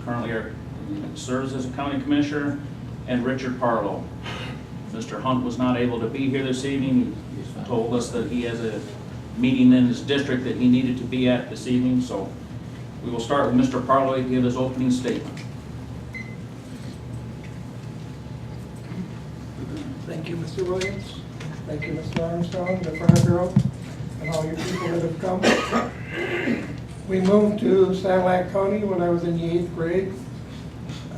currently serves as a county commissioner, and Richard Partlo. Mr. Hunt was not able to be here this evening. He told us that he has a meeting in his district that he needed to be at this evening, so we will start with Mr. Partlo to give his opening statement. Thank you, Mr. Williams. Thank you, Mr. Armstrong, the fire bureau, and all your people that have come. We moved to Sanilac County when I was in the 8th grade.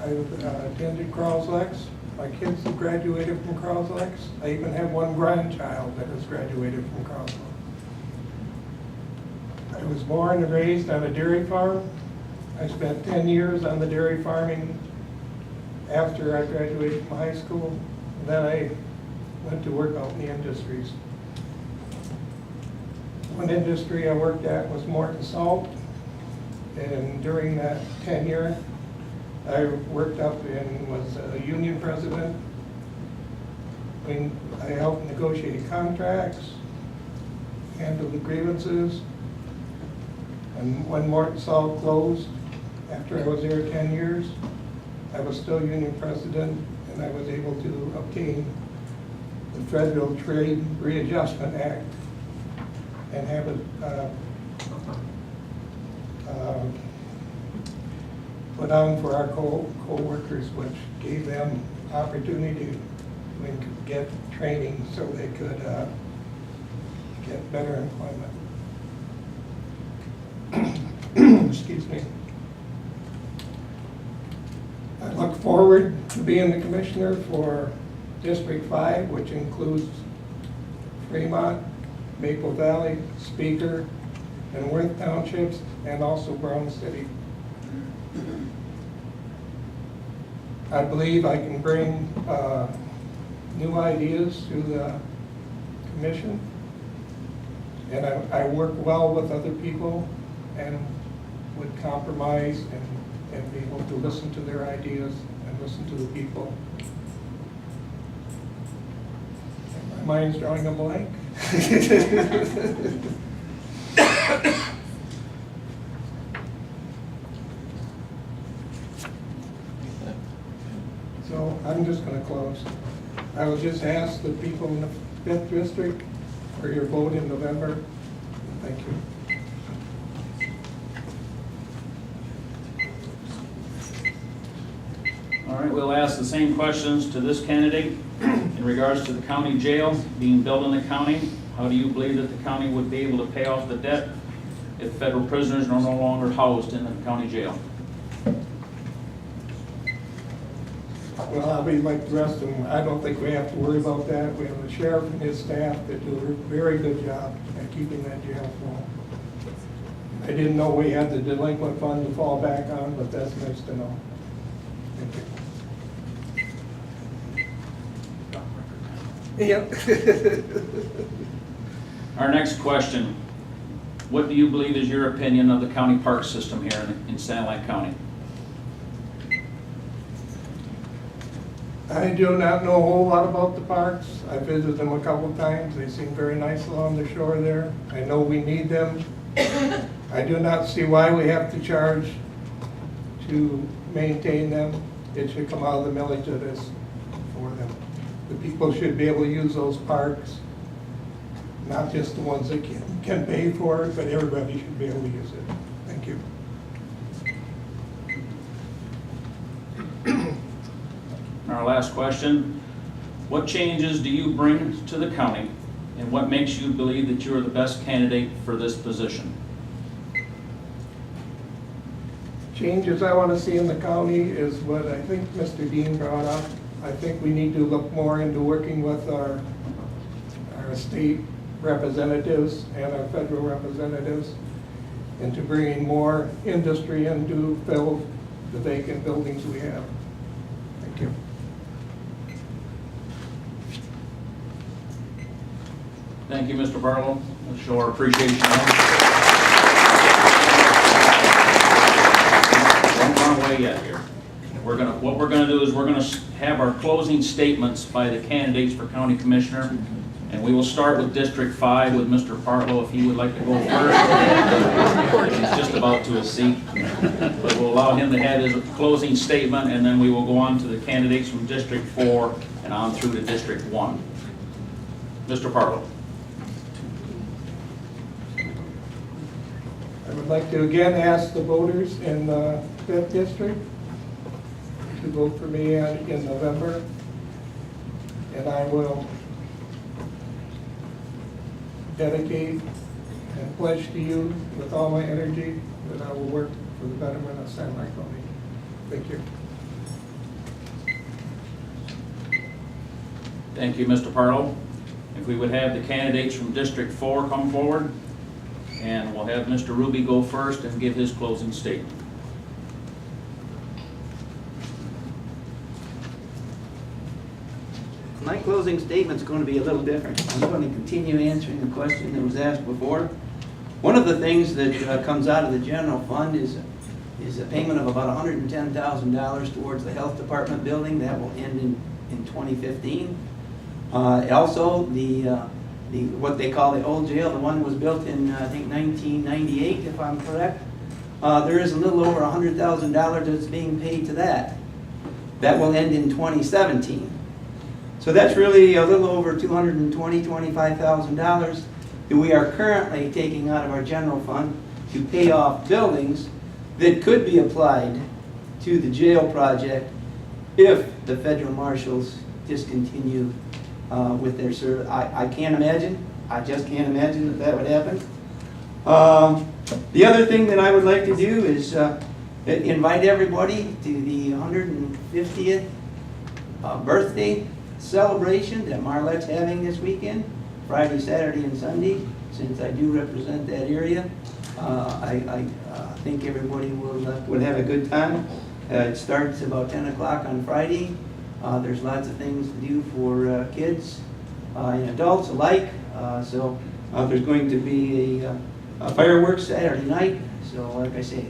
I attended Croslex. My kids have graduated from Croslex. I even have one grandchild that has graduated from Croslex. I was born and raised on a dairy farm. I spent 10 years on the dairy farming after I graduated from high school. And then I went to work out in the industries. One industry I worked at was Morton Salt, and during that tenure, I worked up and was a union president. I helped negotiate contracts, handle the grievances, and when Morton Salt closed, after I was there 10 years, I was still union president, and I was able to obtain the Federal Trade Readjustment Act and have it put on for our co-workers, which gave them opportunity to get training so they could get better employment. Excuse me. I look forward to being the commissioner for District 5, which includes Fremont, Maple Valley, Speaker, and Worth Townships, and also Brown City. I believe I can bring new ideas to the commission, and I work well with other people and would compromise and be able to listen to their ideas and listen to the people. And my mind's drawing a blank. So I'm just going to close. I will just ask the people in the 5th district for your vote in November. Thank you. All right, we'll ask the same questions to this candidate. In regards to the county jail being built in the county, how do you believe that the county would be able to pay off the debt if federal prisoners are no longer housed in the county jail? Well, I'll be like the rest of them. I don't think we have to worry about that. We have the sheriff and his staff that do a very good job at keeping that jail full. I didn't know we had the delinquent fund to fall back on, but that's nice to know. Thank you. Yep. Our next question, what do you believe is your opinion of the county park system here in Sanilac County? I do not know a whole lot about the parks. I visited them a couple of times. They seem very nice along the shore there. I know we need them. I do not see why we have to charge to maintain them. It should come out of the millage that is for them. The people should be able to use those parks, not just the ones that can pay for it, but everybody should be able to use it. Thank you. Our last question, what changes do you bring to the county and what makes you believe that you are the best candidate for this position? Changes I want to see in the county is what I think Mr. Dean brought up. I think we need to look more into working with our state representatives and our federal representatives into bringing more industry in to fill the vacant buildings we have. Thank you. Thank you, Mr. Partlo. We'll show our appreciation. Don't run away yet here. What we're gonna do is we're gonna have our closing statements by the candidates for county commissioner, And we will start with District 5 with Mr. Partlo, if he would like to go first. He's just about to his seat. But we'll allow him to have his closing statement, and then we will go on to the candidates from District 4 and on through to District 1. Mr. Partlo. I would like to again ask the voters in the 5th District to vote for me in November. And I will dedicate and pledge to you with all my energy that I will work for the betterment of Sanilac County. Thank you. Thank you, Mr. Partlo. If we would have the candidates from District 4 come forward, and we'll have Mr. Ruby go first and give his closing statement. My closing statement's going to be a little different. I'm going to continue answering the question that was asked before. One of the things that comes out of the general fund is a payment of about $110,000 towards the health department building. That will end in 2015. Also, what they call the old jail, the one was built in, I think, 1998, if I'm correct. There is a little over $100,000 that's being paid to that. That will end in 2017. So that's really a little over $225,000 that we are currently taking out of our general fund to pay off buildings that could be applied to the jail project if the federal marshals discontinue with their service. I can't imagine. I just can't imagine that would happen. The other thing that I would like to do is invite everybody to the 150th birthday celebration that Marlette's having this weekend, Friday, Saturday, and Sunday. Since I do represent that area, I think everybody will have a good time. It starts about 10 o'clock on Friday. There's lots of things to do for kids and adults alike. So there's going to be a fireworks Saturday night. So like I say,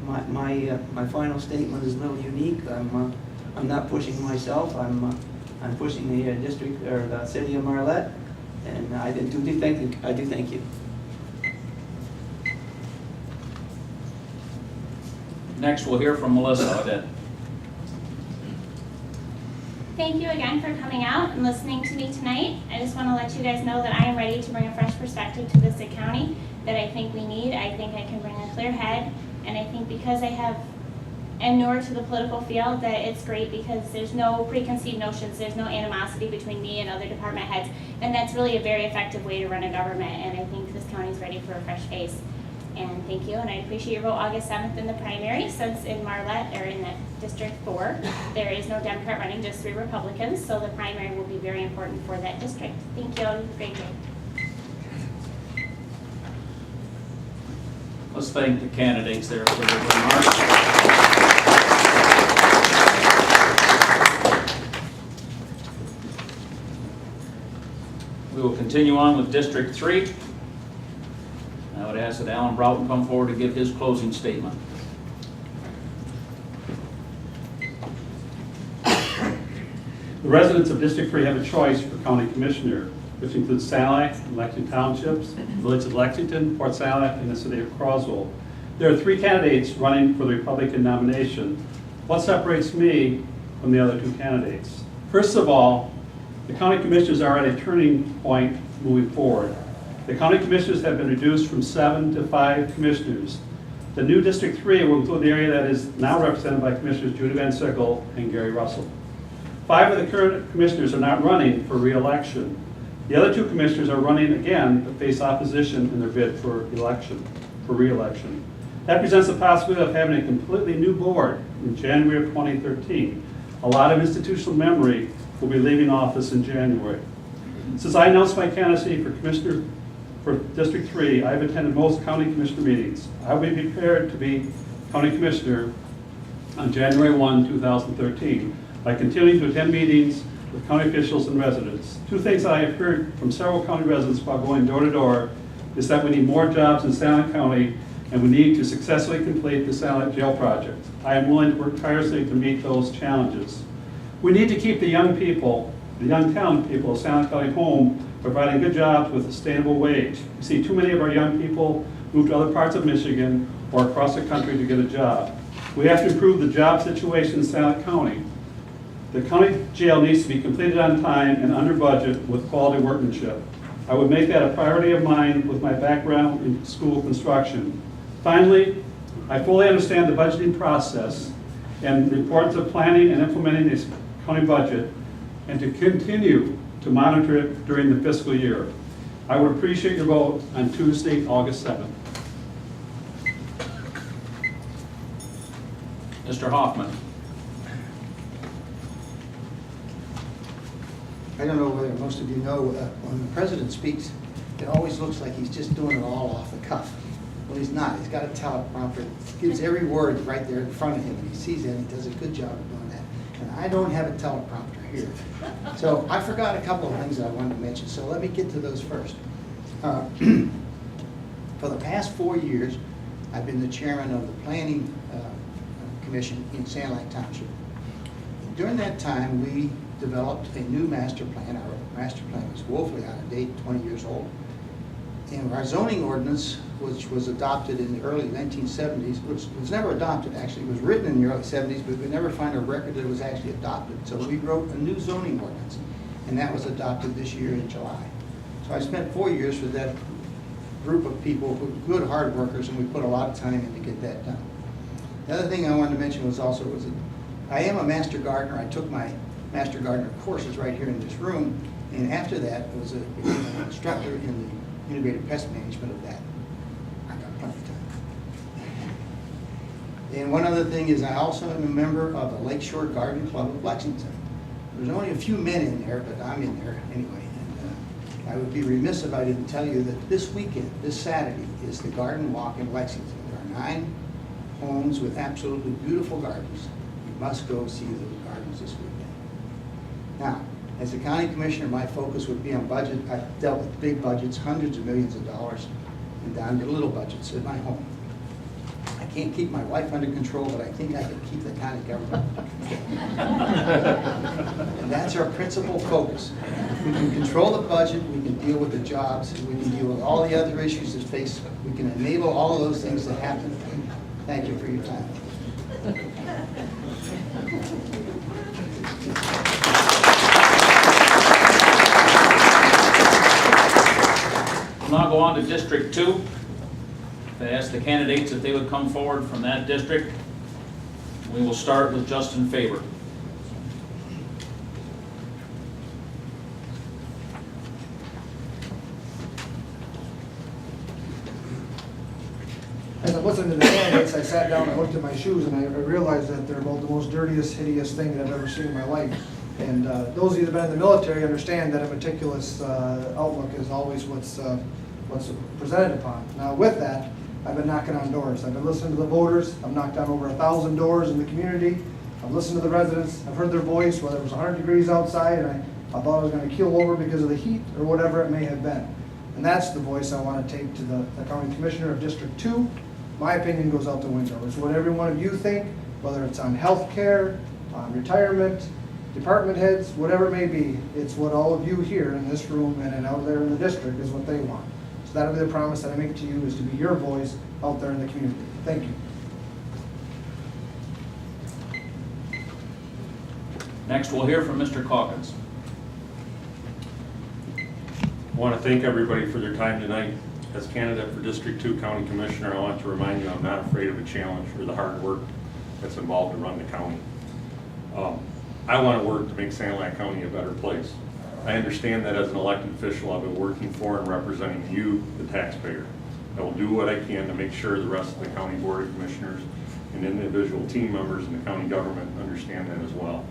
my final statement is a little unique. I'm not pushing myself. I'm pushing the district or the city of Marlette, and I do thank you. Next, we'll hear from Melissa Audette. Thank you again for coming out and listening to me tonight. I just want to let you guys know that I am ready to bring a fresh perspective to this county that I think we need. I think I can bring a clear head, and I think because I am newer to the political field, that it's great because there's no preconceived notions, there's no animosity between me and other department heads, and that's really a very effective way to run a government, and I think this county's ready for a fresh face. And thank you, and I appreciate your vote August 7th in the primary, since in Marlette, or in District 4, there is no Democrat running, just 3 Republicans, so the primary will be very important for that district. Thank you, have a great day. Let's thank the candidates there for their remarks. We will continue on with District 3. I would ask that Alan Broughton come forward to give his closing statement. The residents of District 3 have a choice for county commissioner, which includes Sanilac and Lexington Townships, the Village of Lexington, Port Sanilac, and the City of Croswell. There are 3 candidates running for the Republican nomination. What separates me from the other 2 candidates? First of all, the county commissioners are at a turning point moving forward. The county commissioners have been reduced from 7 to 5 commissioners. The new District 3 will include the area that is now represented by Commissioners Judy Van Sickle and Gary Russell. 5 of the current commissioners are not running for re-election. The other 2 commissioners are running again but face opposition in their bid for re-election. That presents the possibility of having a completely new board in January of 2013. A lot of institutional memory will be leaving office in January. Since I announced my candidacy for commissioner for District 3, I've attended most county commissioner meetings. I will be prepared to be county commissioner on January 1, 2013 by continuing to attend meetings with county officials and residents. 2 things I have heard from several county residents while going door to door is that we need more jobs in Sanilac County and we need to successfully complete the Sanilac Jail project. I am willing to work tirelessly to meet those challenges. We need to keep the young people, the young talented people of Sanilac County home providing good jobs with a sustainable wage. We see too many of our young people move to other parts of Michigan or across the country to get a job. We have to improve the job situation in Sanilac County. The county jail needs to be completed on time and under budget with quality workmanship. I would make that a priority of mine with my background in school construction. Finally, I fully understand the budgeting process and the importance of planning and implementing this county budget and to continue to monitor it during the fiscal year. I would appreciate your vote on Tuesday, August 7th. Mr. Hoffman. I don't know whether most of you know, when the president speaks, it always looks like he's just doing it all off the cuff. Well, he's not. He's got a teleprompter. He gives every word right there in front of him, and he sees it, and he does a good job of doing that. And I don't have a teleprompter here. So I forgot a couple of things that I wanted to mention, so let me get to those first. For the past 4 years, I've been the chairman of the Planning Commission in Sanilac Township. During that time, we developed a new master plan. Our master plan was woefully out of date, 20 years old. And our zoning ordinance, which was adopted in the early 1970s, which was never adopted actually, it was written in the early 70s, but we never find a record that it was actually adopted. So we wrote a new zoning ordinance, and that was adopted this year in July. So I spent 4 years with that group of people, good hard workers, and we put a lot of time in to get that done. The other thing I wanted to mention was also, I am a master gardener. I took my master gardener courses right here in this room, and after that was an instructor in the integrated pest management of that. I got plenty of time. And one other thing is I also am a member of the Lakeshore Garden Club of Lexington. There's only a few men in there, but I'm in there anyway. And I would be remiss if I didn't tell you that this weekend, this Saturday, is the garden walk in Lexington. There are 9 homes with absolutely beautiful gardens. You must go see those gardens this weekend. Now, as a county commissioner, my focus would be on budget. I've dealt with big budgets, hundreds of millions of dollars, and down to little budgets at my home. I can't keep my wife under control, but I think I can keep the county government under control. And that's our principal focus. If we can control the budget, we can deal with the jobs, we can deal with all the other issues that face, we can enable all of those things to happen. Thank you for your time. We'll now go on to District 2. I ask the candidates if they would come forward from that district. We will start with Justin Faber. As I'm listening to the candidates, I sat down, I looked at my shoes, and I realized that they're about the most dirtiest, hideous thing that I've ever seen in my life. And those of you that have been in the military understand that a meticulous outlook is always what's presented upon. Now with that, I've been knocking on doors. I've been listening to the voters. I've knocked on over 1,000 doors in the community. I've listened to the residents. I've heard their voice, whether it was 100 degrees outside and I thought I was going to keel over because of the heat or whatever it may have been. And that's the voice I want to take to the county commissioner of District 2. My opinion goes out the window. It's what every one of you think, whether it's on health care, on retirement, department heads, whatever it may be. It's what all of you here in this room and out there in the district is what they want. So that'll be the promise that I make to you, is to be your voice out there in the community. Thank you. Next, we'll hear from Mr. Calkins. I want to thank everybody for their time tonight. As candidate for District 2 County Commissioner, I want to remind you I'm not afraid of a challenge or the hard work that's involved to run the county. I want to work to make Sanilac County a better place. I understand that as an elected official, I've been working for and representing you, the taxpayer. I will do what I can to make sure the rest of the County Board of Commissioners and individual team members in the county government understand that as well.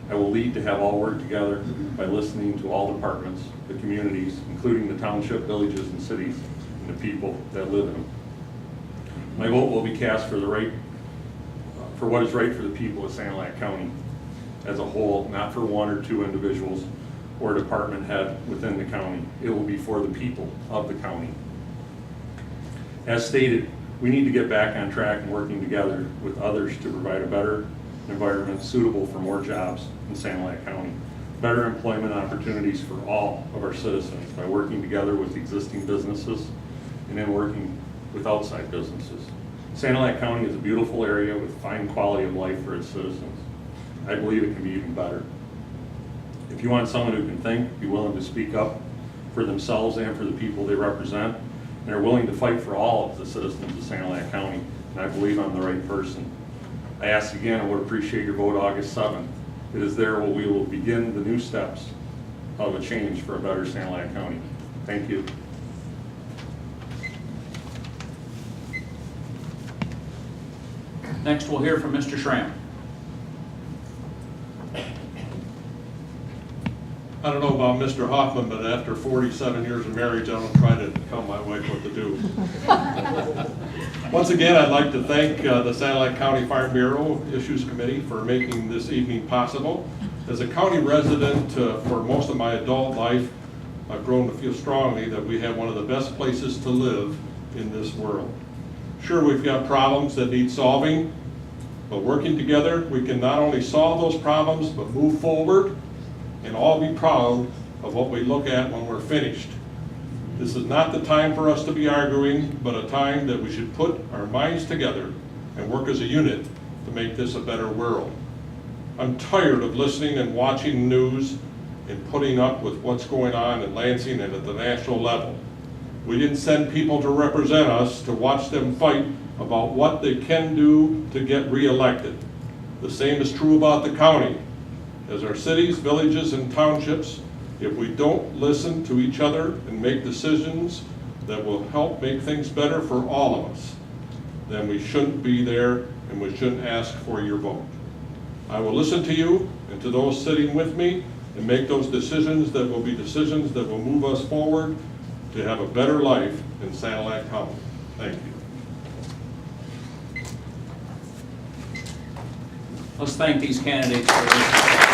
I will lead to have all work together by listening to all departments, the communities, including the township, villages, and cities, and the people that live in them. My vote will be cast for what is right for the people of Sanilac County as a whole, not for 1 or 2 individuals or department head within the county. It will be for the people of the county. As stated, we need to get back on track and working together with others to provide a better environment suitable for more jobs in Sanilac County. better employment opportunities for all of our citizens by working together with existing businesses and then working with outside businesses. Sanilac County is a beautiful area with fine quality of life for its citizens. I believe it can be even better. If you want someone who can think, be willing to speak up for themselves and for the people they represent, and are willing to fight for all of the citizens of Sanilac County, and I believe I'm the right person. I ask again and would appreciate your vote August 7th. It is there where we will begin the new steps of a change for a better Sanilac County. Thank you. Next, we'll hear from Mr. Schramm. I don't know about Mr. Hoffman, but after 47 years of marriage, I don't try to tell my wife what to do. Once again, I'd like to thank the Sanilac County Farm Bureau Issues Committee for making this evening possible. As a county resident for most of my adult life, I've grown to feel strongly that we have one of the best places to live in this world. Sure, we've got problems that need solving, but working together, we can not only solve those problems, but move forward and all be proud of what we look at when we're finished. This is not the time for us to be arguing, but a time that we should put our minds together and work as a unit to make this a better world. I'm tired of listening and watching news and putting up with what's going on in Lansing and at the national level. We didn't send people to represent us to watch them fight about what they can do to get reelected. The same is true about the county. As our cities, villages, and townships, if we don't listen to each other and make decisions that will help make things better for all of us, then we shouldn't be there and we shouldn't ask for your vote. I will listen to you and to those sitting with me and make those decisions that will be decisions that will move us forward to have a better life in Sanilac County. Thank you. Let's thank these candidates for this.